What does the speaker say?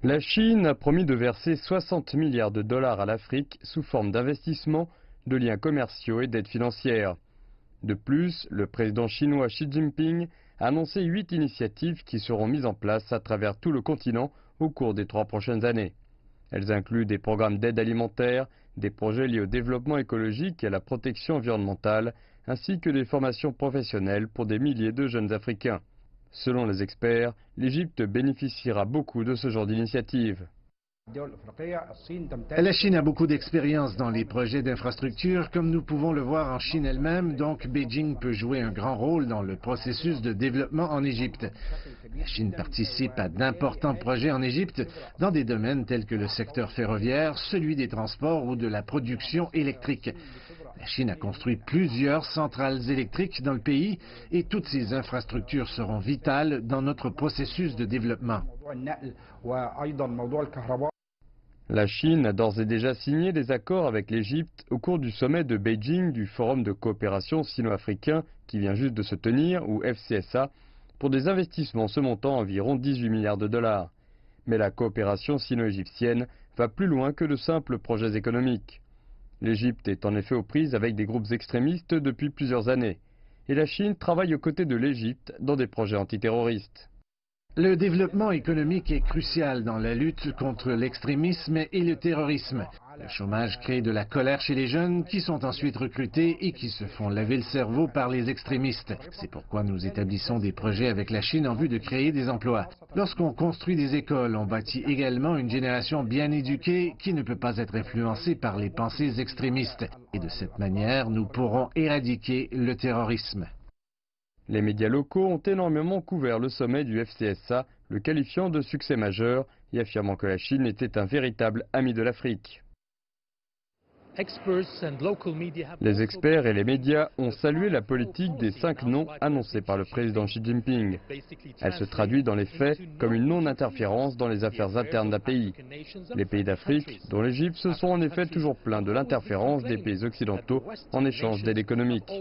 La Chine a promis de verser 60 milliards de dollars à l'Afrique sous forme d'investissements, de liens commerciaux et d'aides financières. De plus, le président chinois Xi Jinping a annoncé 8 initiatives qui seront mises en place à travers tout le continent au cours des 3 prochaines années. Elles incluent des programmes d'aide alimentaire, des projets liés au développement écologique et à la protection environnementale, ainsi que des formations professionnelles pour des milliers de jeunes Africains. Selon les experts, l'Égypte bénéficiera beaucoup de ce genre d'initiative. La Chine a beaucoup d'expérience dans les projets d'infrastructure, comme nous pouvons le voir en Chine elle-même, donc Beijing peut jouer un grand rôle dans le processus de développement en Égypte. La Chine participe à d'importants projets en Égypte dans des domaines tels que le secteur ferroviaire, celui des transports ou de la production électrique. La Chine a construit plusieurs centrales électriques dans le pays et toutes ces infrastructures seront vitales dans notre processus de développement. La Chine a d'ores et déjà signé des accords avec l'Égypte au cours du sommet de Beijing du Forum de coopération sino-africain qui vient juste de se tenir, ou FCSA, pour des investissements se montant à environ 18 milliards de dollars. Mais la coopération sino-égyptienne va plus loin que de simples projets économiques. L'Égypte est en effet aux prises avec des groupes extrémistes depuis plusieurs années, et la Chine travaille aux côtés de l'Égypte dans des projets antiterroristes. Le développement économique est crucial dans la lutte contre l'extrémisme et le terrorisme. Le chômage crée de la colère chez les jeunes qui sont ensuite recrutés et qui se font laver le cerveau par les extrémistes. C'est pourquoi nous établissons des projets avec la Chine en vue de créer des emplois. Lorsqu'on construit des écoles, on bâtit également une génération bien éduquée qui ne peut pas être influencée par les pensées extrémistes. Et de cette manière, nous pourrons éradiquer le terrorisme. Les médias locaux ont énormément couvert le sommet du FCSA, le qualifiant de succès majeur et affirmant que la Chine était un véritable ami de l'Afrique. Les experts et les médias ont salué la politique des 5 non annoncée par le président Xi Jinping. Elle se traduit dans les faits comme une non-interférence dans les affaires internes d'un pays. Les pays d'Afrique, dont l'Égypte, se sont en effet toujours plaints de l'interférence des pays occidentaux en échange d'aide économique.